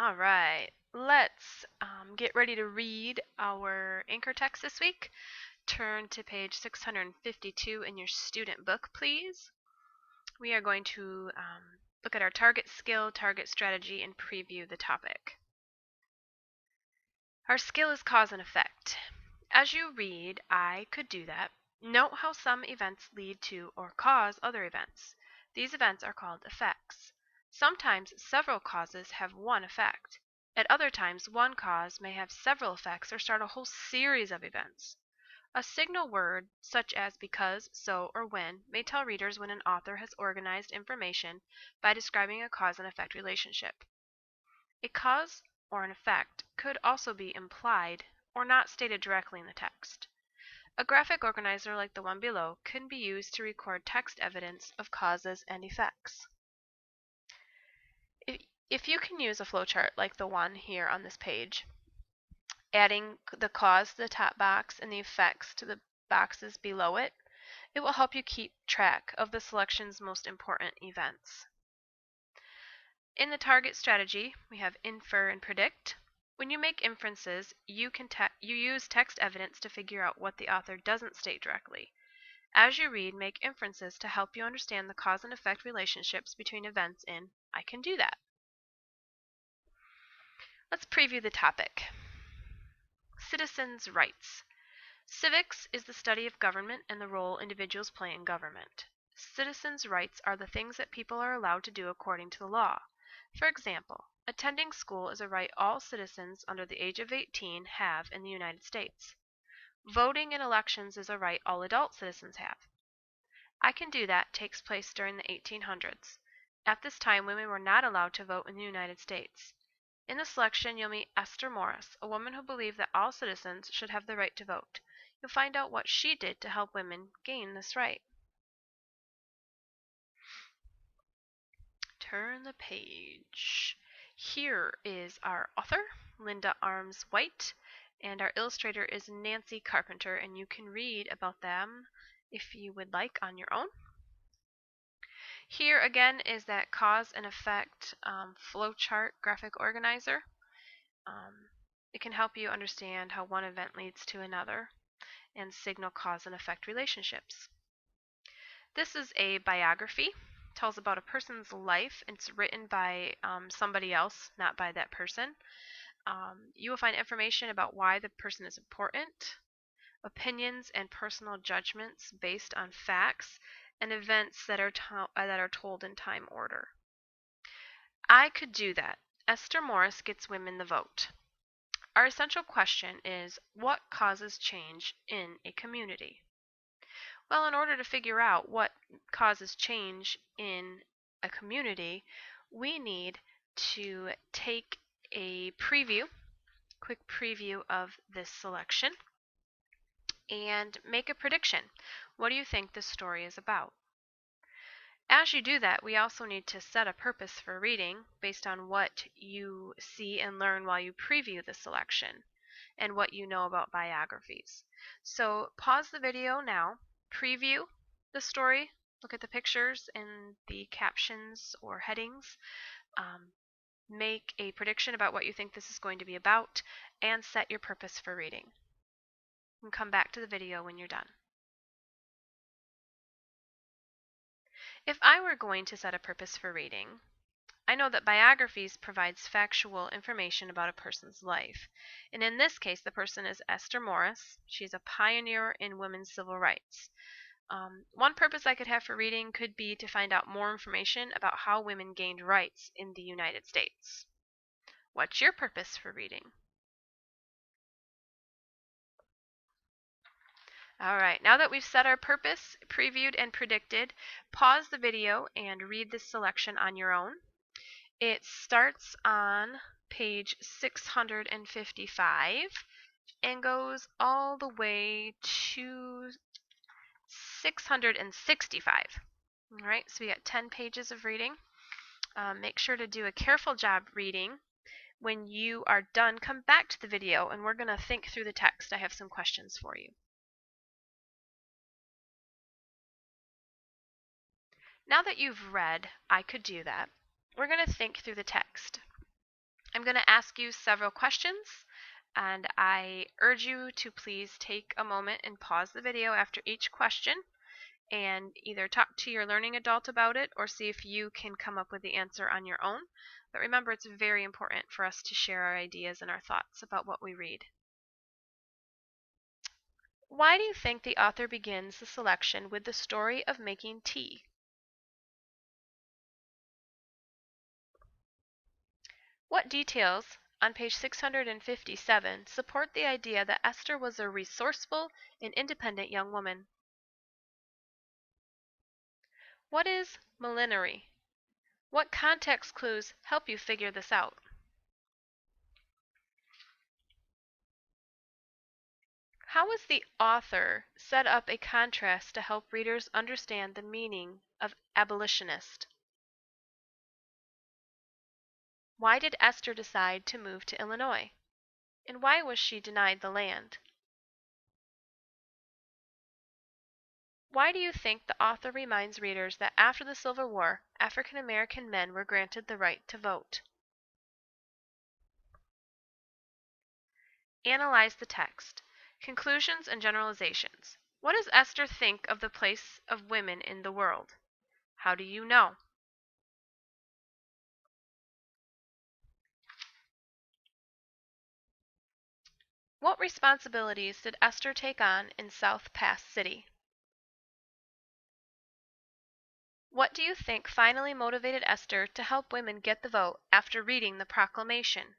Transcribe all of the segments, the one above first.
All right, let's get ready to read our anchor text this week. Turn to page 652 in your student book, please. We are going to look at our target skill, target strategy, and preview the topic. Our skill is cause and effect. As you read, I could do that. Note how some events lead to or cause other events. These events are called effects. Sometimes several causes have one effect. At other times, one cause may have several effects or start a whole series of events. A signal word, such as because, so, or when, may tell readers when an author has organized information by describing a cause and effect relationship. A cause or an effect could also be implied or not stated directly in the text. A graphic organizer like the one below can be used to record text evidence of causes and effects. If you can use a flowchart like the one here on this page, adding the cause to the top box and the effects to the boxes below it, it will help you keep track of the selection's most important events. In the target strategy, we have infer and predict. When you make inferences, you use text evidence to figure out what the author doesn't state directly. As you read, make inferences to help you understand the cause and effect relationships between events in I Can Do That. Let's preview the topic. Citizens' rights. Civics is the study of government and the role individuals play in government. Citizens' rights are the things that people are allowed to do according to the law. For example, attending school is a right all citizens under the age of 18 have in the United States. Voting in elections is a right all adult citizens have. I Can Do That takes place during the 1800s. At this time, women were not allowed to vote in the United States. In the selection, you'll meet Esther Morris, a woman who believed that all citizens should have the right to vote. You'll find out what she did to help women gain this right. Turn the page. Here is our author, Linda Arms White, and our illustrator is Nancy Carpenter, and you can read about them if you would like on your own. Here again is that cause and effect flowchart graphic organizer. It can help you understand how one event leads to another and signal cause and effect relationships. This is a biography. It tells about a person's life. It's written by somebody else, not by that person. You will find information about why the person is important, opinions and personal judgments based on facts, and events that are told in time order. I Could Do That. Esther Morris gets women the vote. Our essential question is, what causes change in a community? Well, in order to figure out what causes change in a community, we need to take a quick preview of this selection, and make a prediction. What do you think this story is about? As you do that, we also need to set a purpose for reading based on what you see and learn while you preview the selection and what you know about biographies. So pause the video now, preview the story, look at the pictures and the captions or headings, make a prediction about what you think this is going to be about, and set your purpose for reading. And come back to the video when you're done. If I were going to set a purpose for reading, I know that biographies provides factual information about a person's life. And in this case, the person is Esther Morris. She's a pioneer in women's civil rights. One purpose I could have for reading could be to find out more information about how women gained rights in the United States. What's your purpose for reading? Alright, now that we've set our purpose, previewed, and predicted, pause the video and read this selection on your own. It starts on page 655 and goes all the way to 665. Alright, so we got 10 pages of reading. Make sure to do a careful job reading. When you are done, come back to the video and we're going to think through the text. I have some questions for you. Now that you've read I Could Do That, we're going to think through the text. I'm going to ask you several questions, and I urge you to please take a moment and pause the video after each question and either talk to your learning adult about it or see if you can come up with the answer on your own. But remember, it's very important for us to share our ideas and our thoughts about what we read. Why do you think the author begins the selection with the story of making tea? What details on page 657 support the idea that Esther was a resourceful and independent young woman? What is millinery? What context clues help you figure this out? How has the author set up a contrast to help readers understand the meaning of abolitionist? Why did Esther decide to move to Illinois? And why was she denied the land? Why do you think the author reminds readers that after the Civil War, African American men were granted the right to vote? Analyze the text. Conclusions and generalizations. What does Esther think of the place of women in the world? How do you know? What responsibilities did Esther take on in South Pass City? What do you think finally motivated Esther to help women get the vote after reading the proclamation?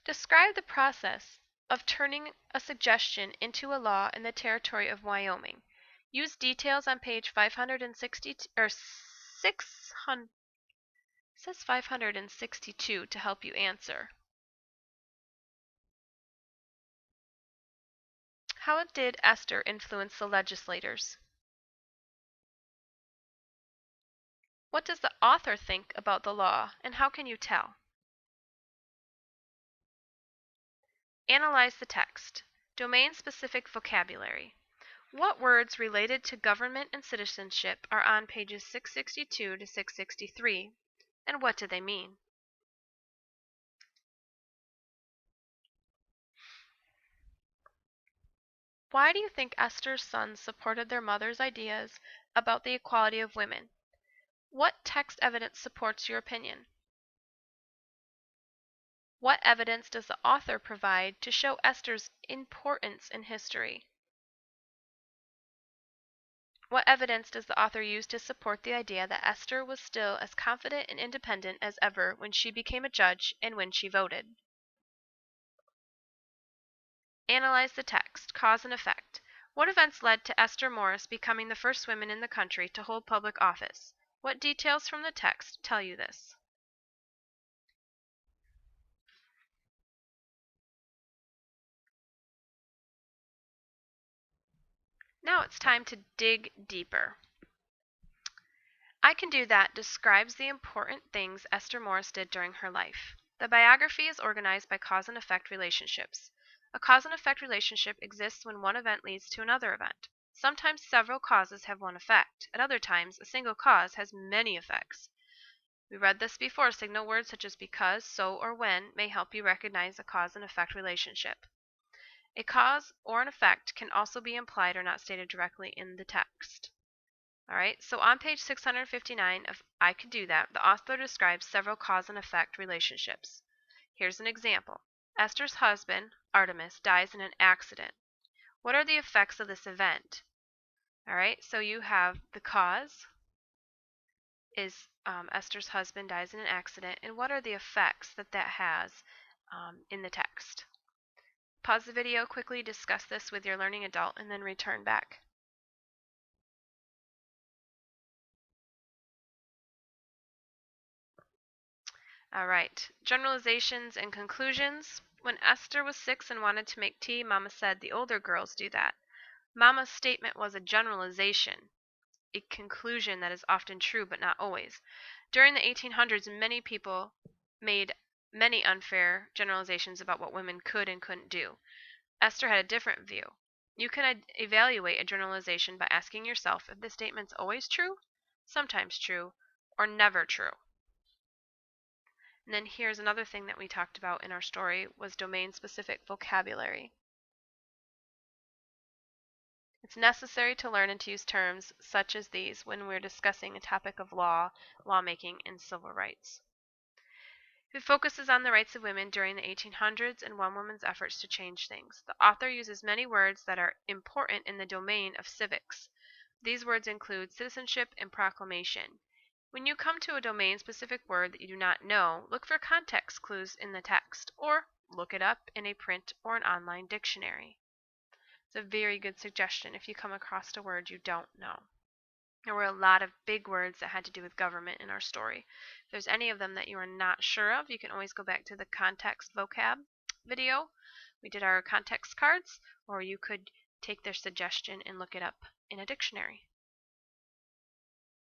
Describe the process of turning a suggestion into a law in the territory of Wyoming. Use details on page 560 or 600. It says 562 to help you answer. How did Esther influence the legislators? What does the author think about the law, and how can you tell? Analyze the text. Domain-specific vocabulary. What words related to government and citizenship are on pages 662 to 663, and what do they mean? Why do you think Esther's sons supported their mother's ideas about the equality of women? What text evidence supports your opinion? What evidence does the author provide to show Esther's importance in history? What evidence does the author use to support the idea that Esther was still as confident and independent as ever when she became a judge and when she voted? Analyze the text. Cause and effect. What events led to Esther Morris becoming the first woman in the country to hold public office? What details from the text tell you this? Now it's time to dig deeper. I Can Do That describes the important things Esther Morris did during her life. The biography is organized by cause and effect relationships. A cause and effect relationship exists when one event leads to another event. Sometimes several causes have one effect. At other times, a single cause has many effects. We read this before. Signal words such as because, so, or when may help you recognize a cause and effect relationship. A cause or an effect can also be implied or not stated directly in the text. Alright, so on page 659 of I Could Do That, the author describes several cause and effect relationships. Here's an example. Esther's husband, Artemis, dies in an accident. What are the effects of this event? Alright, so you have the cause is Esther's husband dies in an accident, and what are the effects that that has in the text? Pause the video, quickly discuss this with your learning adult, and then return back. All right, generalizations and conclusions. When Esther was 6 and wanted to make tea, Mama said the older girls do that. Mama's statement was a generalization, a conclusion that is often true but not always. During the 1800s, many people made many unfair generalizations about what women could and couldn't do. Esther had a different view. You can evaluate a generalization by asking yourself if the statement's always true sometimes true, or never true. And then here's another thing that we talked about in our story was domain-specific vocabulary. It's necessary to learn and to use terms such as these when we're discussing a topic of law, lawmaking, and civil rights. It focuses on the rights of women during the 1800s and one woman's efforts to change things. The author uses many words that are important in the domain of civics. These words include citizenship and proclamation. When you come to a domain-specific word that you do not know, look for context clues in the text, or look it up in a print or an online dictionary. It's a very good suggestion if you come across a word you don't know. There were a lot of big words that had to do with government in our story. If there's any of them that you are not sure of, you can always go back to the context vocab video. We did our context cards, or you could take their suggestion and look it up in a dictionary.